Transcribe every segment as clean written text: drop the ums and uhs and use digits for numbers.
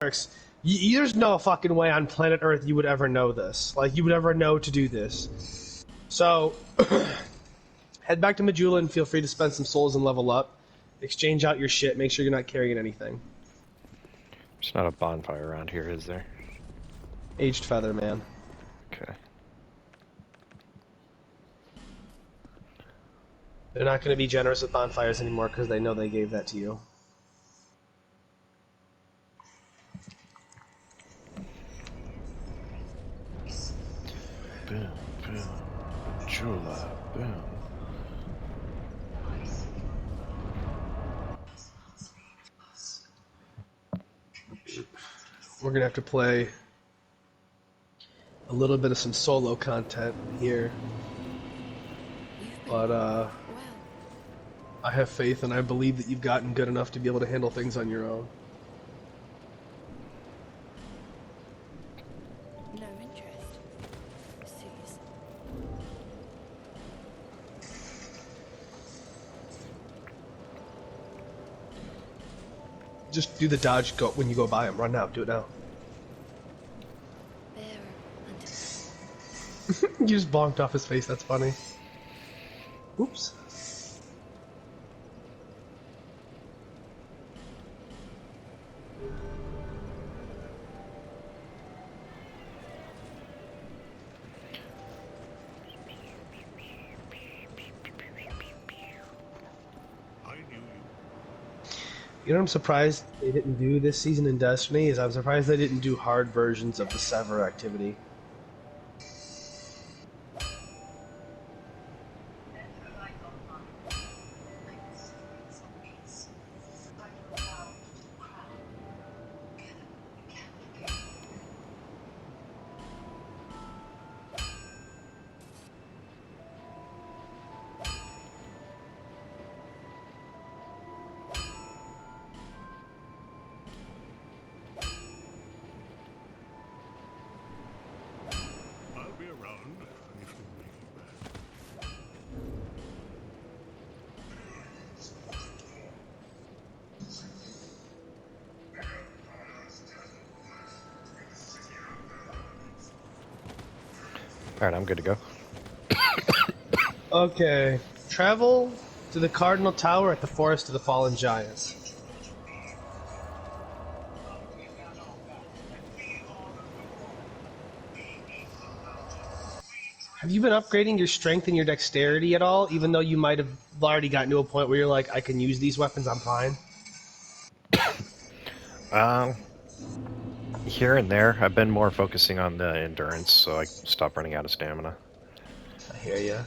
There's no fucking way on planet Earth you would ever know this. Like, you would ever know to do this. So, head back to Majula and feel free to spend some souls and level up. Exchange out your shit. Make sure you're not carrying anything. There's not a bonfire around here, is there? Aged Feather, man. Okay. They're not going to be generous with bonfires anymore because they know they gave that to you. Boom, boom. Majula, boom. We're going to have to play a little bit of some solo content here. But, I have faith and I believe that you've gotten good enough to be able to handle things on your own. No interest. Cease. Just do the dodge go when you go by him. Run now. Do it now. Bearer You just bonked off his face. That's funny. Oops. You know what I'm surprised they didn't do this season in Destiny is I'm surprised they didn't do hard versions of the Sever activity. Alright, I'm good to go. Okay. Travel to the Cardinal Tower at the Forest of the Fallen Giants. Have you been upgrading your strength and your dexterity at all, even though you might have already gotten to a point where you're like, I can use these weapons, I'm fine? Here and there, I've been more focusing on the endurance, so I stop running out of stamina. I hear ya.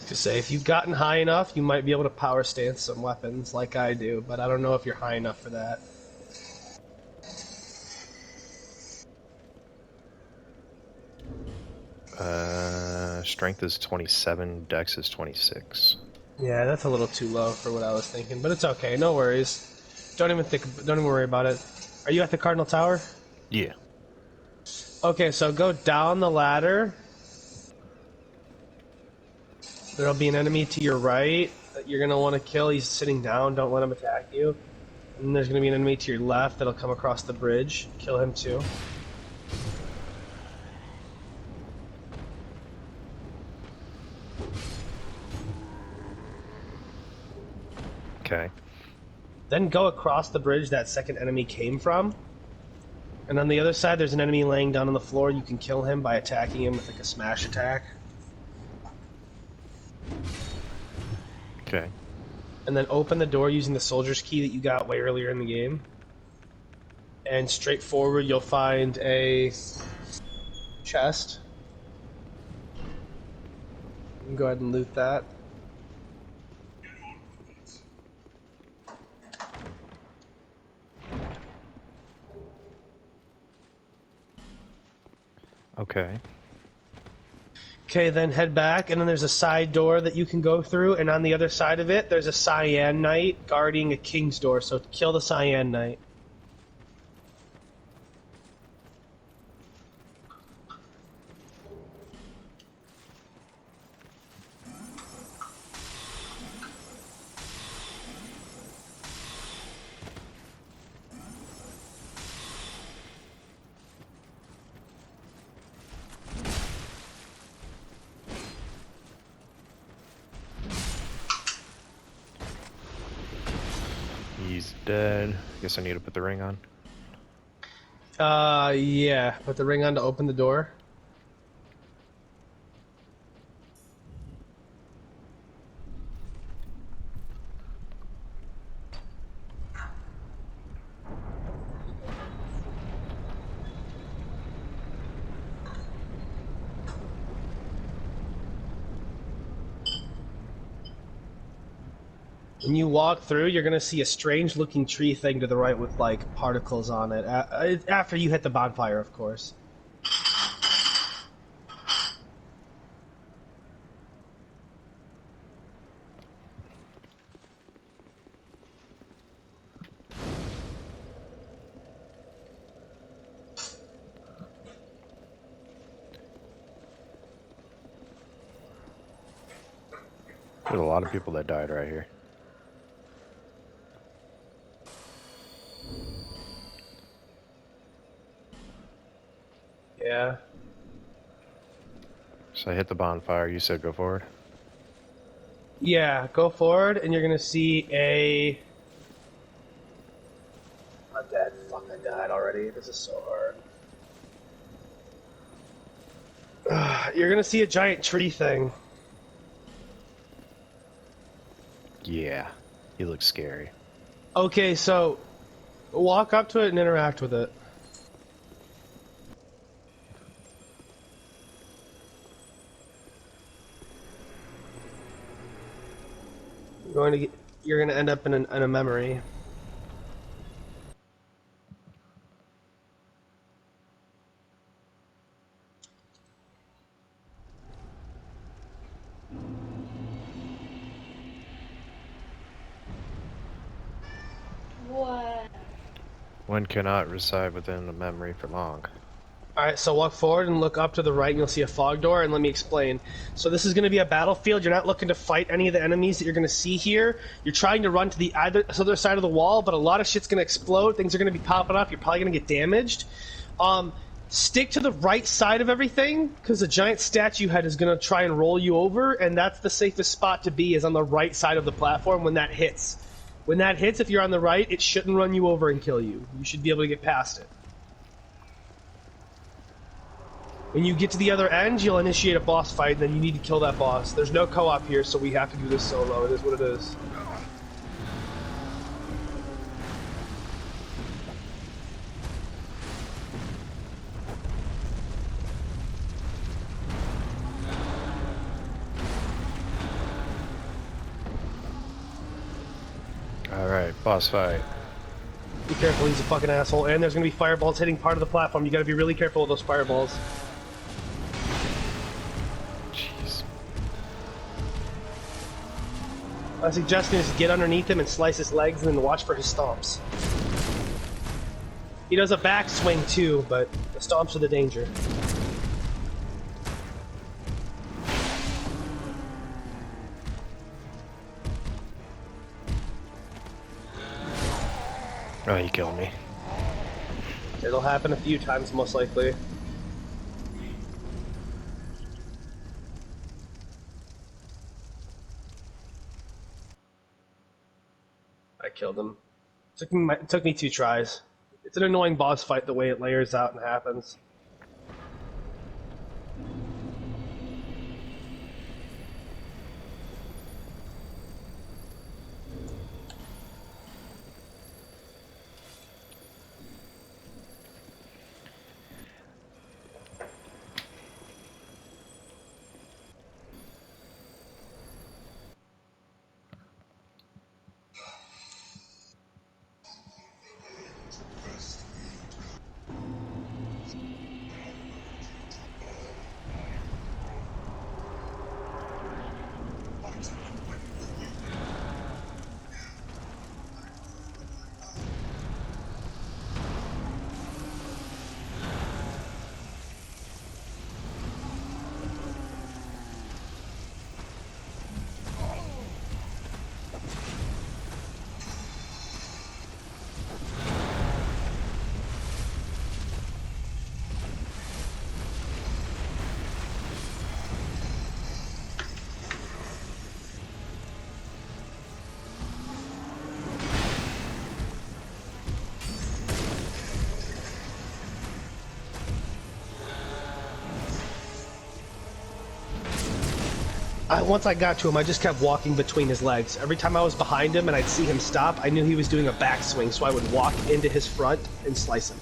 To say, if you've gotten high enough, you might be able to power stance some weapons like I do, but I don't know if you're high enough for that. Strength is 27, Dex is 26. Yeah, that's a little too low for what I was thinking, but it's okay. No worries. Don't even worry about it. Are you at the Cardinal Tower? Yeah. Okay, so go down the ladder. There'll be an enemy to your right that you're gonna want to kill. He's sitting down. Don't let him attack you. And there's gonna be an enemy to your left that'll come across the bridge. Kill him too. Okay. Then go across the bridge that second enemy came from. And on the other side, there's an enemy laying down on the floor. You can kill him by attacking him with like a smash attack. Okay. And then open the door using the soldier's key that you got way earlier in the game. And straight forward, you'll find a chest. You can go ahead and loot that. Okay. Okay, then head back, and then there's a side door that you can go through, and on the other side of it, there's a Cyan Knight guarding a King's door, so kill the Cyan Knight. dead. Guess I need to put the ring on. Yeah. Put the ring on to open the door. When you walk through, you're gonna see a strange-looking tree thing to the right with like particles on it. After you hit the bonfire, of course. There's a lot of people that died right here. Yeah. So I hit the bonfire. You said go forward. Yeah. Go forward, and you're gonna see a. I'm dead. Fuck! I died already. This is so hard. You're gonna see a giant tree thing. Yeah, he looks scary. Okay, so walk up to it and interact with it. You're gonna end up in a memory. What? One cannot reside within a memory for long. Alright, so walk forward and look up to the right and you'll see a fog door, and let me explain. So this is going to be a battlefield. You're not looking to fight any of the enemies that you're going to see here. You're trying to run to the other side of the wall, but a lot of shit's going to explode. Things are going to be popping up. You're probably going to get damaged. Stick to the right side of everything, because the giant statue head is going to try and roll you over, and that's the safest spot to be, is on the right side of the platform when that hits. When that hits, if you're on the right, it shouldn't run you over and kill you. You should be able to get past it. When you get to the other end, you'll initiate a boss fight, and then you need to kill that boss. There's no co-op here, so we have to do this solo. It is what it is. Alright, boss fight. Be careful, he's a fucking asshole. And there's gonna be fireballs hitting part of the platform. You gotta be really careful with those fireballs. Jeez. My suggestion is get underneath him and slice his legs and then watch for his stomps. He does a backswing too, but the stomps are the danger. Oh, he killed me. It'll happen a few times, most likely. I killed him. It took me 2 tries. It's an annoying boss fight the way it layers out and happens. Once I got to him, I just kept walking between his legs. Every time I was behind him and I'd see him stop, I knew he was doing a backswing, so I would walk into his front and slice him.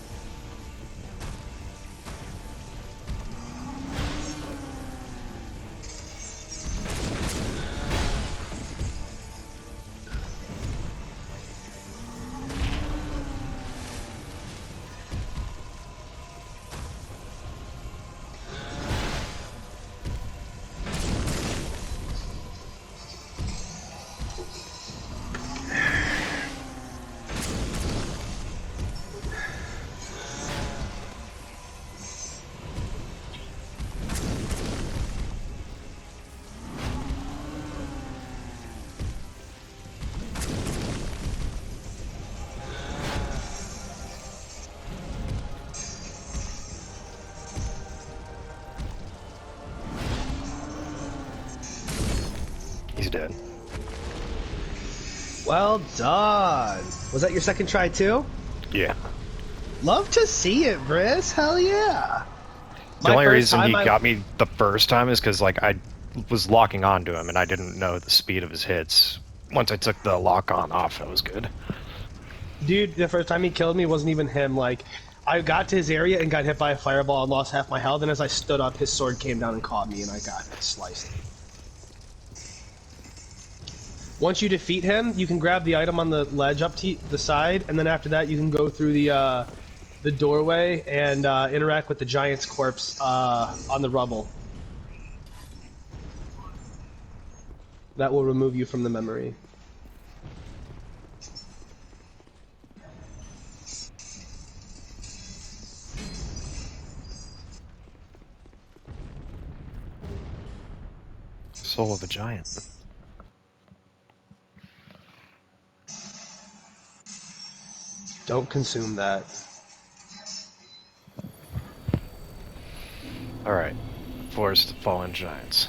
He's dead. Well done. Was that your second try too? Yeah. Love to see it, Briss. Hell yeah. The only reason he got me the first time is because like I was locking onto him and I didn't know the speed of his hits. Once I took the lock on off, it was good. Dude, the first time he killed me wasn't even him. Like, I got to his area and got hit by a fireball and lost half my health, and as I stood up, his sword came down and caught me, and I got sliced. Once you defeat him, you can grab the item on the ledge up to the side, and then after that, you can go through the doorway and interact with the giant's corpse on the rubble. That will remove you from the memory. Soul of a giant. Don't consume that. Alright. Forest of Fallen Giants.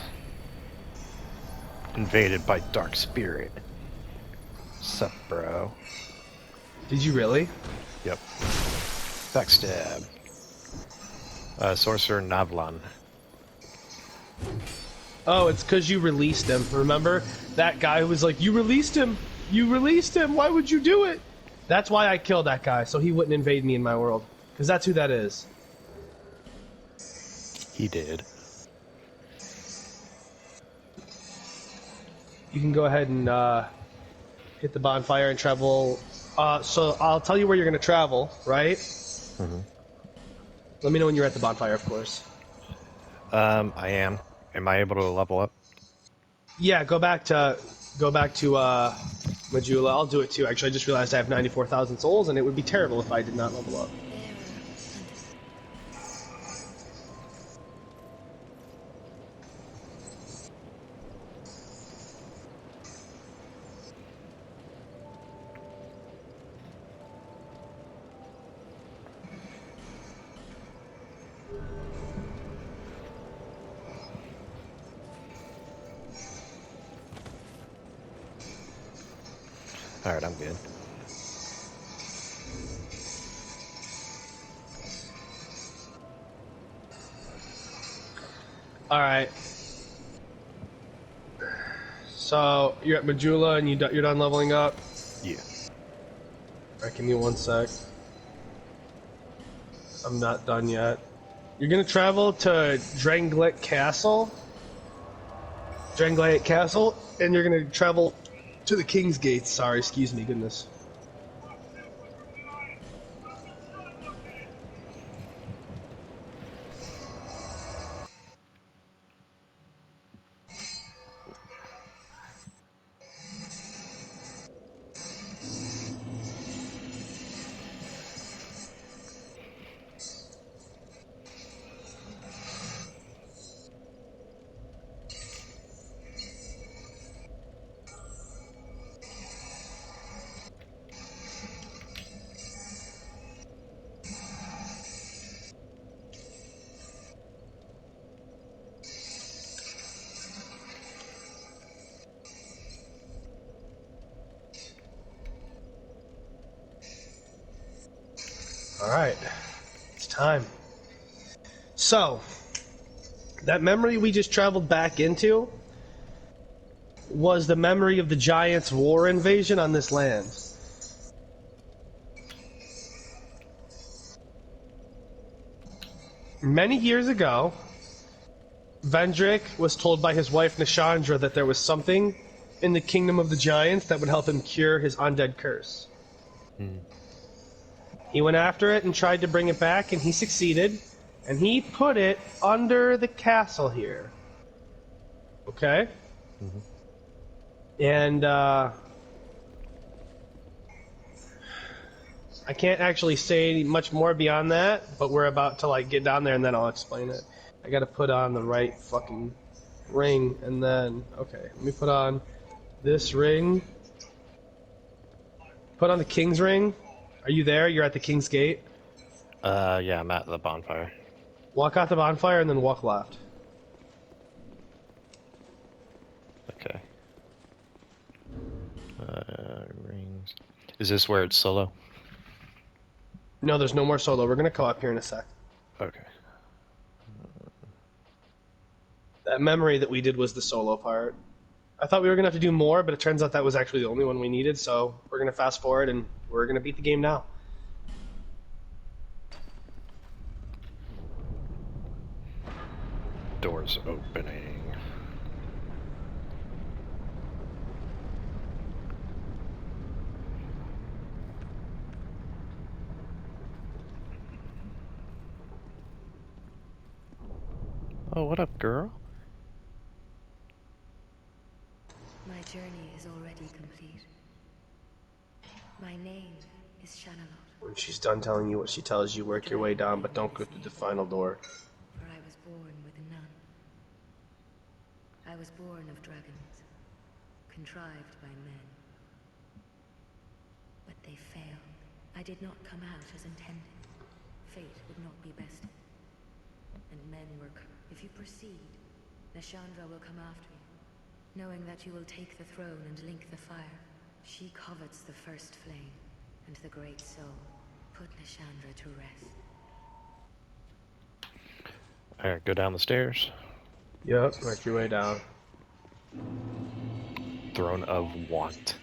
Invaded by Dark Spirit. Sup, bro? Did you really? Yep. Backstab. Sorcerer Navlan. Oh, it's because you released him. Remember? That guy who was like, you released him! You released him! Why would you do it? That's why I killed that guy, so he wouldn't invade me in my world. Because that's who that is. He did. You can go ahead and hit the bonfire and travel. So I'll tell you where you're going to travel, right? Mm-hmm. Let me know when you're at the bonfire, of course. I am. Am I able to level up? Yeah, go back to Majula. I'll do it too. Actually, I just realized I have 94,000 souls, and it would be terrible if I did not level up. Alright, I'm good. Alright. So, you're at Majula and you're done leveling up? Yeah. Alright, give me 1 sec. I'm not done yet. You're gonna travel to Drangleic Castle. Drangleic Castle, and you're gonna travel to the King's Gates. Sorry, excuse me, goodness. Alright, it's time. So, that memory we just traveled back into, was the memory of the Giants' war invasion on this land. Many years ago, Vendrick was told by his wife Nishandra that there was something in the kingdom of the Giants that would help him cure his undead curse. He went after it and tried to bring it back, and he succeeded, and he put it under the castle here. Okay? And, I can't actually say much more beyond that, but we're about to, like, get down there, and then I'll explain it. I gotta put on the right fucking ring, and then... Okay, let me put on this ring. Put on the king's ring. Are you there? You're at the king's gate? Yeah, I'm at the bonfire. Walk out the bonfire, and then walk left. Okay. Rings. Is this where it's solo? No, there's no more solo. We're gonna go up here in a sec. Okay. That memory that we did was the solo part. I thought we were gonna have to do more, but it turns out that was actually the only one we needed, so we're gonna fast forward and we're gonna beat the game now. Doors opening. Oh, what up, girl? My journey is already complete. My name is Shanalot, When she's done telling you what she tells you, work your way down, but don't go through the final door. for I was born with none. I was born of dragons, contrived by men. But they failed. I did not come out as intended. Fate would not be best. And men were If you proceed, Nishandra will come after you, knowing that you will take the throne and link the fire. She covets the first flame, and the great soul. Put Nishandra to rest. Alright, go down the stairs. Yep, work your way down. Throne of Want.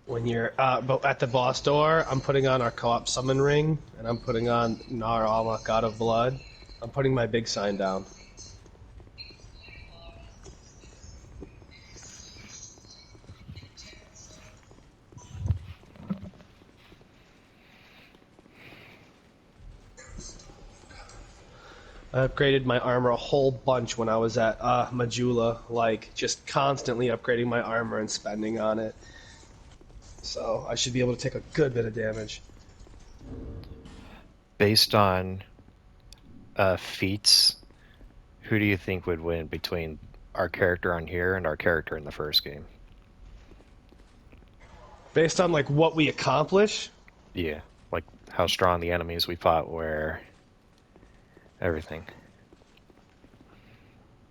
When you're at the boss door, I'm putting on our co-op summon ring, and I'm putting on Nar Alma, God of Blood. I'm putting my big sign down. I upgraded my armor a whole bunch when I was at Majula, like just constantly upgrading my armor and spending on it. So I should be able to take a good bit of damage. Based on feats, who do you think would win between our character on here and our character in the first game? Based on like what we accomplish? Yeah, like how strong the enemies we fought were, everything.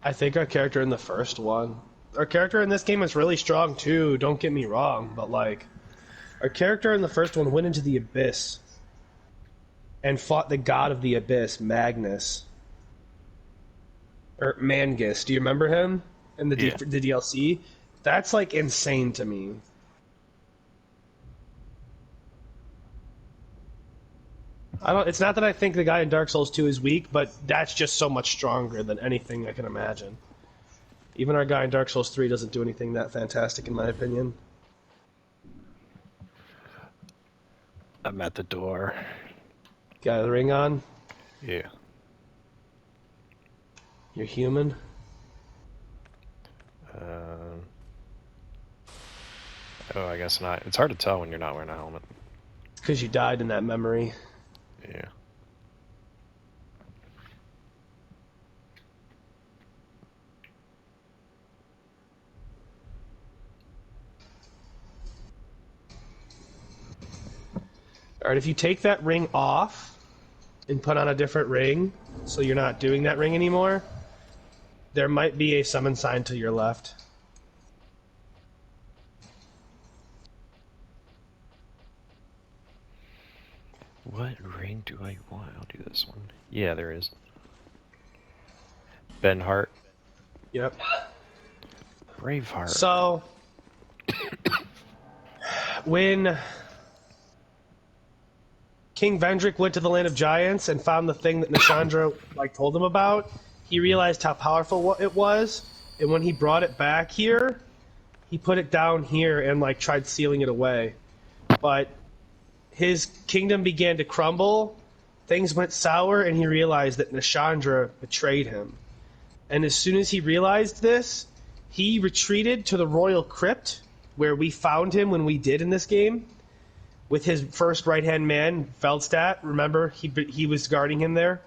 I think our character in the first one. Our character in this game is really strong too, don't get me wrong, but like our character in the first one went into the Abyss and fought the god of the Abyss, Magnus. Or Mangus, do you remember him? In the DLC? That's like insane to me. It's not that I think the guy in Dark Souls 2 is weak, but that's just so much stronger than anything I can imagine. Even our guy in Dark Souls 3 doesn't do anything that fantastic in my opinion. I'm at the door. Got the ring on? Yeah. You're human? Oh, I guess not. It's hard to tell when you're not wearing a helmet. It's because you died in that memory. Yeah. Alright, if you take that ring off and put on a different ring, so you're not doing that ring anymore, there might be a summon sign to your left. What ring do I want? I'll do this one. Yeah, there is. Benhart. Yep. Braveheart. So, when King Vendrick went to the Land of Giants and found the thing that Nashandra told him about, he realized how powerful it was, and when he brought it back here, he put it down here and tried sealing it away. But his kingdom began to crumble, things went sour, and he realized that Nashandra betrayed him. And as soon as he realized this, he retreated to the royal crypt, where we found him when we did in this game, with his first right-hand man, Feldstadt. Remember, he was guarding him there?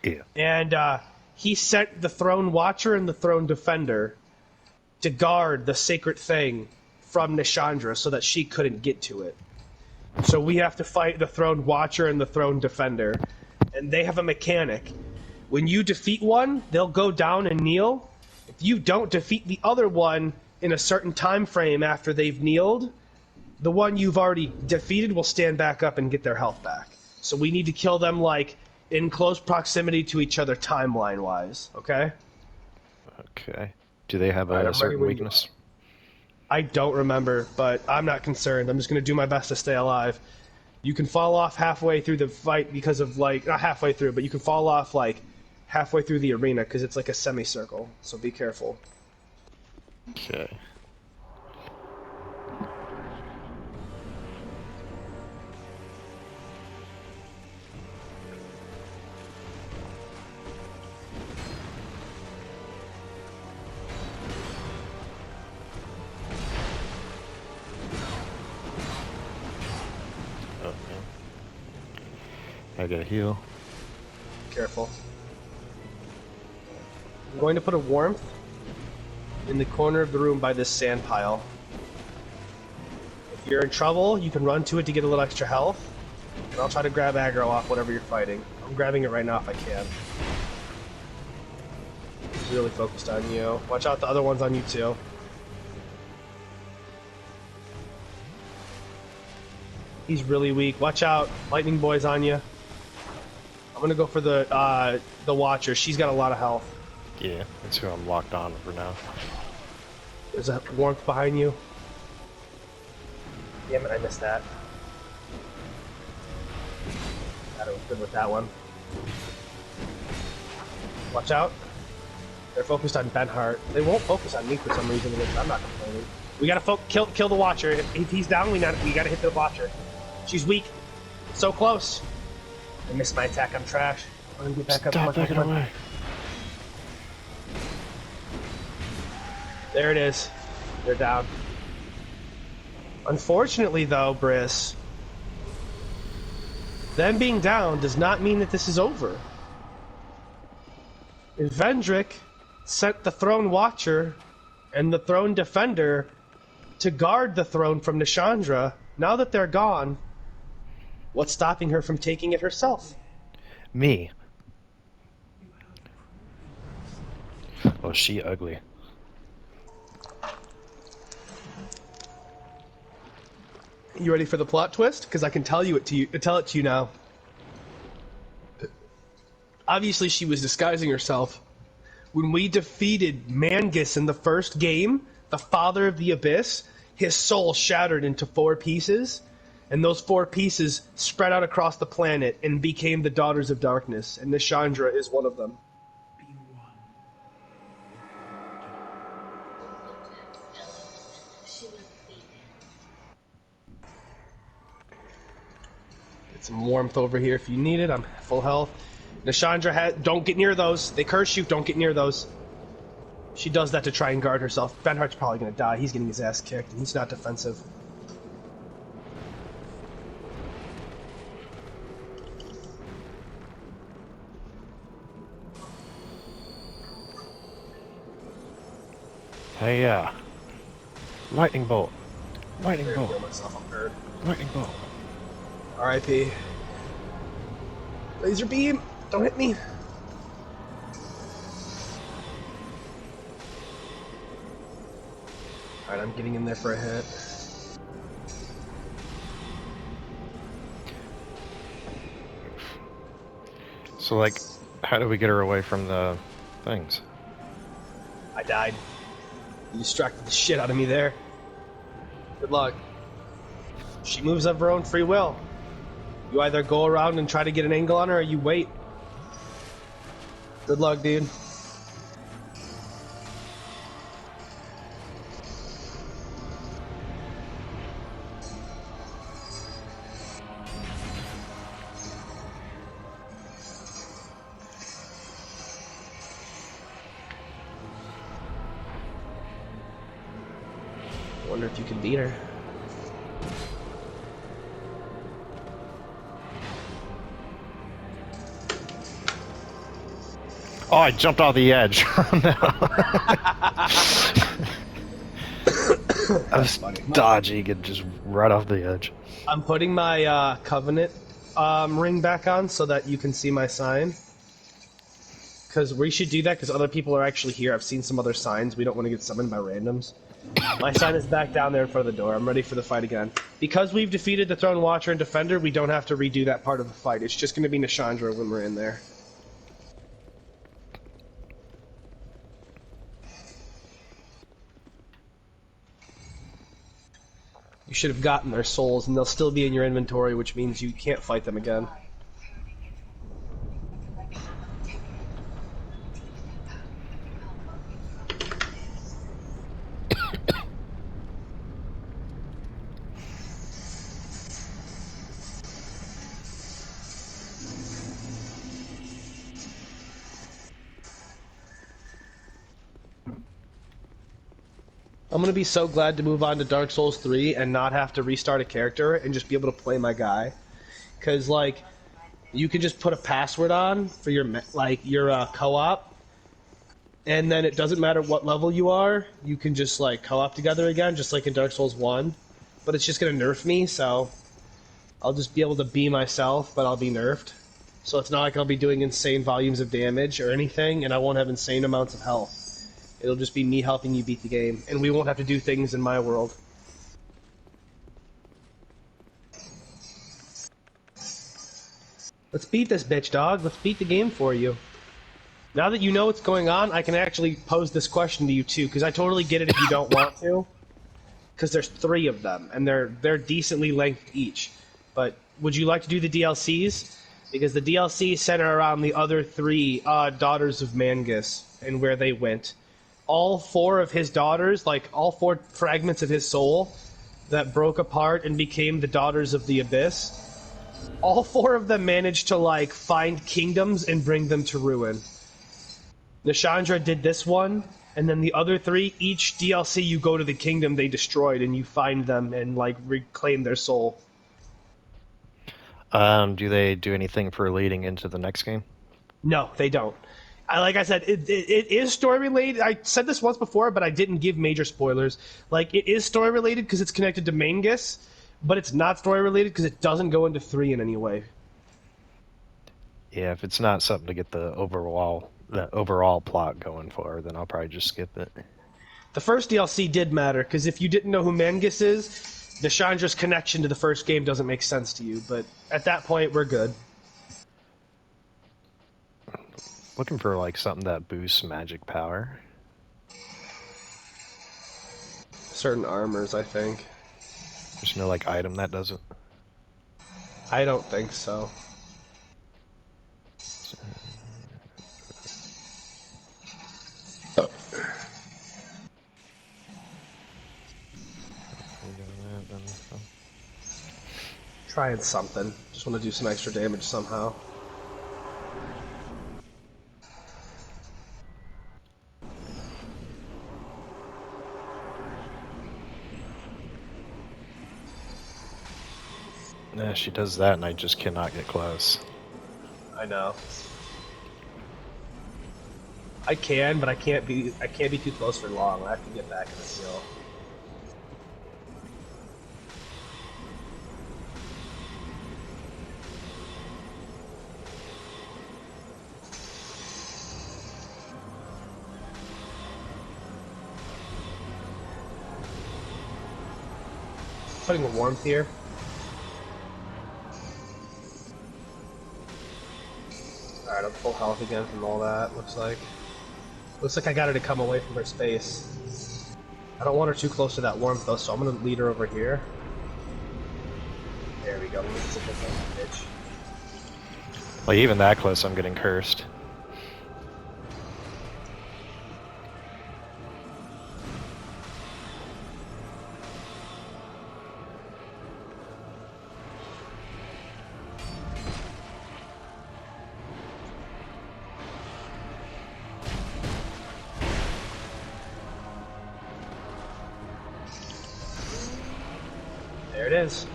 Yeah. And he sent the Throne Watcher and the Throne Defender to guard the sacred thing from Nashandra so that she couldn't get to it. So we have to fight the Throne Watcher and the Throne Defender. And they have a mechanic. When you defeat one, they'll go down and kneel. If you don't defeat the other one in a certain time frame after they've kneeled, the one you've already defeated will stand back up and get their health back. So we need to kill them in close proximity to each other timeline-wise, okay? Okay. Do they have a certain weakness? I don't remember, but I'm not concerned. I'm just going to do my best to stay alive. You can fall off halfway through the fight because of, not halfway through, but you can fall off, halfway through the arena because it's like a semicircle, so be careful. Okay. I gotta heal. Careful. I'm going to put a warmth in the corner of the room by this sand pile. If you're in trouble, you can run to it to get a little extra health, and I'll try to grab aggro off whatever you're fighting. I'm grabbing it right now if I can. He's really focused on you. Watch out, the other one's on you too. He's really weak. Watch out, Lightning Boy's on you. I'm gonna go for the Watcher. She's got a lot of health. Yeah, that's who I'm locked on for now. There's a warmth behind you. Damn it, I missed that. That was good with that one. Watch out. They're focused on Benhart. They won't focus on me for some reason. I'm not complaining. We gotta kill the Watcher. If he's down, we gotta hit the Watcher. She's weak. So close. I missed my attack. I'm trash. I'm gonna get back up. Stop taking away. There it is. They're down. Unfortunately, though, Briss, them being down does not mean that this is over. Vendrick sent the Throne Watcher and the Throne Defender to guard the throne from Nashandra. Now that they're gone, what's stopping her from taking it herself? Me. Oh, she ugly. You ready for the plot twist? Because I can tell it to you now. Obviously, she was disguising herself. When we defeated Mangus in the first game, the Father of the Abyss, his soul shattered into 4 pieces, and those 4 pieces spread out across the planet and became the Daughters of Darkness, and Nashandra is one of them. Get some warmth over here if you need it. I'm full health. Nashandra don't get near those. They curse you. Don't get near those. She does that to try and guard herself. Benhart's probably going to die. He's getting his ass kicked, and he's not defensive. Hey, lightning bolt. Lightning I bolt. feel myself, I'm hurt. Lightning bolt. R.I.P. Laser beam! Don't hit me! Alright, I'm getting in there for a hit. So, like, how do we get her away from the things? I died. You distracted the shit out of me there. Good luck. She moves of her own free will. You either go around and try to get an angle on her, or you wait. Good luck, dude. Wonder if you can beat her. Oh, I jumped off the edge. I was dodging and just right off the edge. I'm putting my Covenant ring back on so that you can see my sign. Because we should do that because other people are actually here. I've seen some other signs. We don't want to get summoned by randoms. My sign is back down there in front of the door. I'm ready for the fight again. Because we've defeated the Throne Watcher and Defender, we don't have to redo that part of the fight. It's just going to be Nashandra when we're in there. You should have gotten their souls, and they'll still be in your inventory, which means you can't fight them again. I'm gonna be so glad to move on to Dark Souls 3 and not have to restart a character and just be able to play my guy. Cause like, you can just put a password on for your co-op, and then it doesn't matter what level you are, you can just like co-op together again, just like in Dark Souls 1. But it's just gonna nerf me, so I'll just be able to be myself, but I'll be nerfed. So it's not like I'll be doing insane volumes of damage or anything, and I won't have insane amounts of health. It'll just be me helping you beat the game, and we won't have to do things in my world. Let's beat this bitch, dog. Let's beat the game for you. Now that you know what's going on, I can actually pose this question to you too, because I totally get it if you don't want to. Because there's 3 of them, and they're decently length each. But would you like to do the DLCs? Because the DLCs center around the other 3 daughters of Mangus and where they went. All 4 of his daughters, like all 4 fragments of his soul that broke apart and became the daughters of the Abyss, all 4 of them managed to like find kingdoms and bring them to ruin. Nashandra did this one, and then the other 3, each DLC you go to the kingdom they destroyed and you find them and like reclaim their soul. Do they do anything for leading into the next game? No, they don't. Like I said, it is story related. I said this once before, but I didn't give major spoilers. Like, it is story related because it's connected to Mangus, but it's not story related because it doesn't go into 3 in any way. Yeah, if it's not something to get the overall plot going for, then I'll probably just skip it. The first DLC did matter because if you didn't know who Mangus is, Nashandra's connection to the first game doesn't make sense to you. But at that point, we're good. Looking for like something that boosts magic power. Certain armors, I think. There's no like item that does it. I don't think so. Trying something. Just want to do some extra damage somehow. Yeah, she does that, and I just cannot get close. I know. I can, but I can't be too close for long. I have to get back in the field. Putting a warmth here. Alright, full health again from all that, looks like. Looks like I got her to come away from her space. I don't want her too close to that warmth though, so I'm gonna lead her over here. There we go. Let's look at that bitch. Like, even that close, I'm getting cursed. There it is.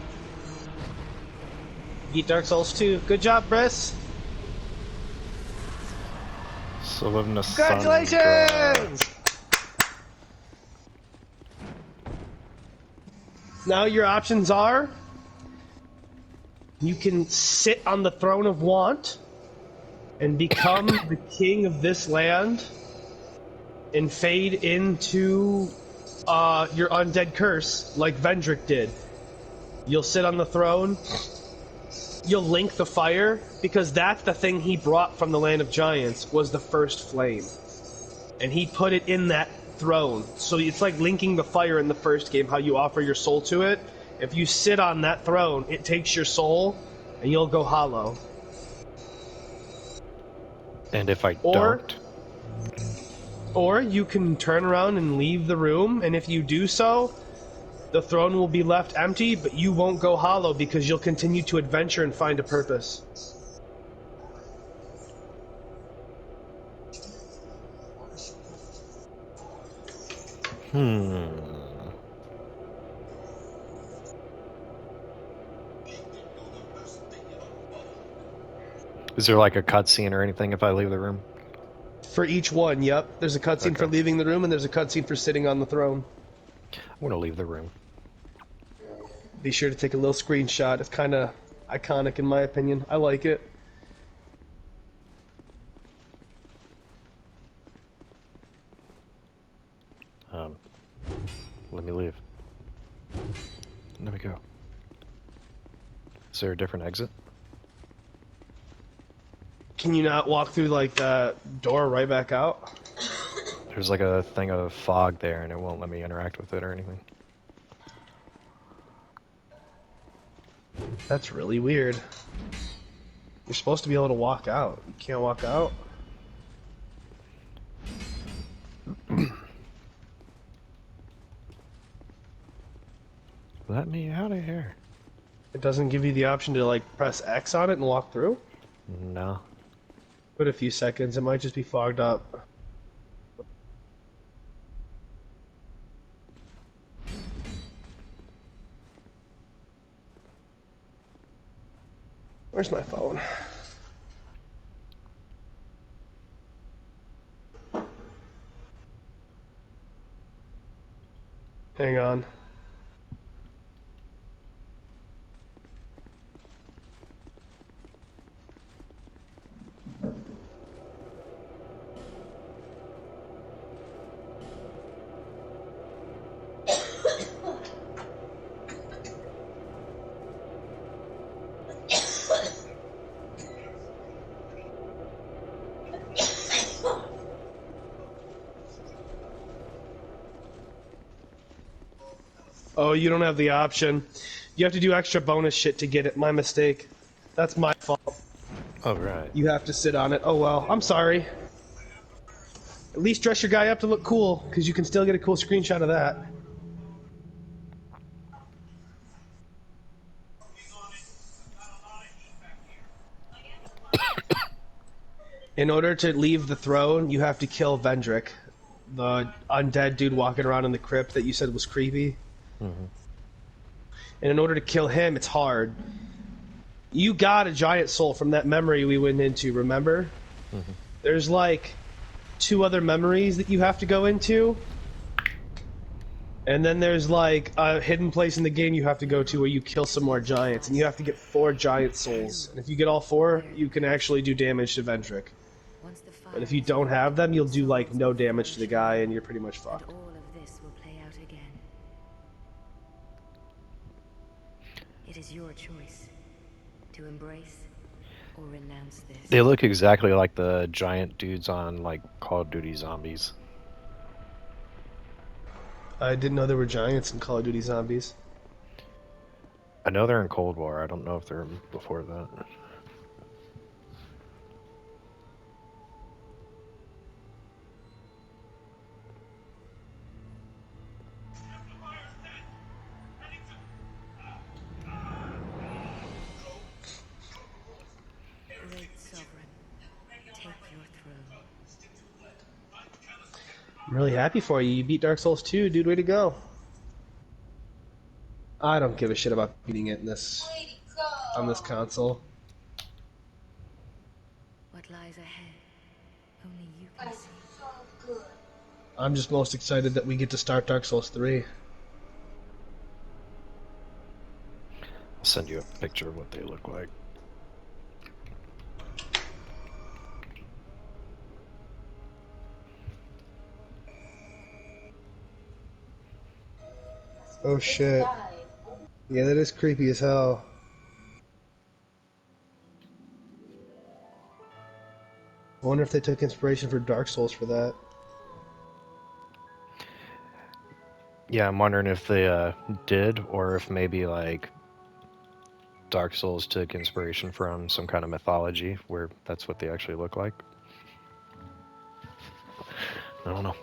Beat Dark Souls 2. Good job, Briss. So living a Congratulations! Now your options are: you can sit on the throne of want and become the king of this land and fade into your undead curse like Vendrick did. You'll sit on the throne, you'll link the fire, because that's the thing he brought from the Land of Giants, was the first flame. And he put it in that throne. So it's like linking the fire in the first game, how you offer your soul to it. If you sit on that throne, it takes your soul, and you'll go hollow. And if I don't? Or you can turn around and leave the room, and if you do so, the throne will be left empty, but you won't go hollow because you'll continue to adventure and find a purpose. Is there like a cutscene or anything if I leave the room? For each one, yep. There's a cutscene for leaving the room, and there's a cutscene for sitting on the throne. I'm gonna leave the room. Be sure to take a little screenshot. It's kind of iconic in my opinion. I like it. Let me leave. There we go. Is there a different exit? Can you not walk through like the door right back out? There's like a thing of fog there and it won't let me interact with it or anything. That's really weird. You're supposed to be able to walk out. You can't walk out? Let me out of here. It doesn't give you the option to like press X on it and walk through? No. Wait a few seconds, it might just be fogged up. Where's my phone? Hang on. Oh, you don't have the option. You have to do extra bonus shit to get it. My mistake. That's my fault. Oh, right. You have to sit on it. Oh well, I'm sorry. At least dress your guy up to look cool, because you can still get a cool screenshot of that. In order to leave the throne, you have to kill Vendrick, the undead dude walking around in the crypt that you said was creepy. Mm-hmm. And in order to kill him, it's hard. You got a giant soul from that memory we went into, remember? Mm-hmm. There's like 2 other memories that you have to go into. And then there's like a hidden place in the game you have to go to where you kill some more giants. And you have to get 4 giant souls. And if you get all 4, you can actually do damage to Vendrick. And if you don't have them, you'll do like no damage to the guy and you're pretty much fucked. All of this will play out again. It is your choice to embrace or renounce this. They look exactly like the giant dudes on like Call of Duty Zombies. I didn't know there were giants in Call of Duty Zombies. I know they're in Cold War. I don't know if they're before that. Great Sovereign, take your throne. I'm really happy for you. You beat Dark Souls 2, dude. Way to go. I don't give a shit about beating it in this on this console. What lies ahead, only you can see. I'm just most excited that we get to start Dark Souls 3. I'll send you a picture of what they look like. Oh shit. Yeah, that is creepy as hell. I wonder if they took inspiration for Dark Souls for that. Yeah, I'm wondering if they did, or if maybe like Dark Souls took inspiration from some kind of mythology where that's what they actually look like. I don't know.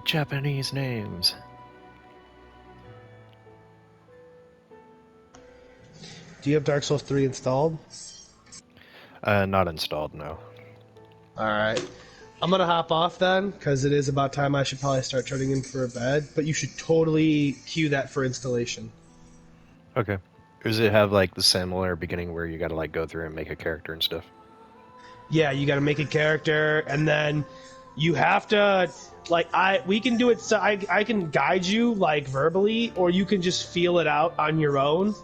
Japanese names. Do you have Dark Souls 3 installed? Not installed, no. Alright. I'm gonna hop off then, because it is about time I should probably start turning in for a bed, but you should totally queue that for installation. Okay. Does it have like the similar beginning where you gotta like go through and make a character and stuff? Yeah, you gotta make a character, and then you have to, like, we can do it, so I can guide you, like, verbally, or you can just feel it out on your own,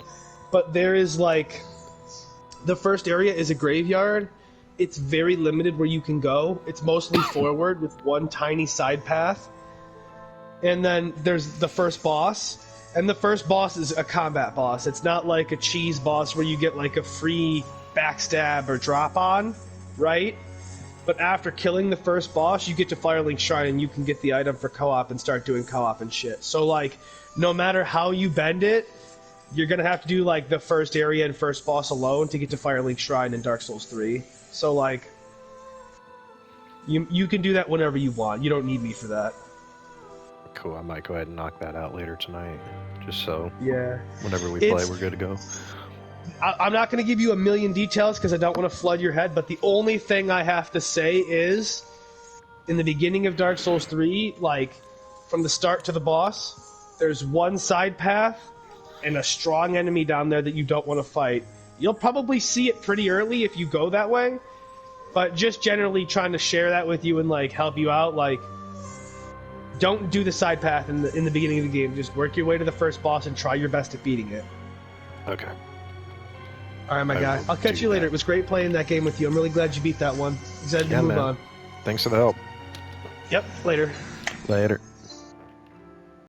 but there is, like, the first area is a graveyard. It's very limited where you can go. It's mostly forward with one tiny side path. And then there's the first boss. And the first boss is a combat boss. It's not like a cheese boss where you get like a free backstab or drop on, right? But after killing the first boss, you get to Firelink Shrine and you can get the item for co-op and start doing co-op and shit. So like, no matter how you bend it, you're gonna have to do like the first area and first boss alone to get to Firelink Shrine in Dark Souls 3. So like, you can do that whenever you want. You don't need me for that. Cool, I might go ahead and knock that out later tonight. Just so Yeah. whenever we play, we're good to go. I'm not going to give you a million details because I don't want to flood your head, but the only thing I have to say is, in the beginning of Dark Souls 3, like, from the start to the boss, there's one side path and a strong enemy down there that you don't want to fight. You'll probably see it pretty early if you go that way, but just generally trying to share that with you and, like, help you out, like, don't do the side path in the beginning of the game. Just work your way to the first boss and try your best at beating it. Okay. Alright, my guy. I'll catch you later. It was great playing that game with you. I'm really glad you beat that one. Excited to move on. Thanks for the help. Yep, later. Later.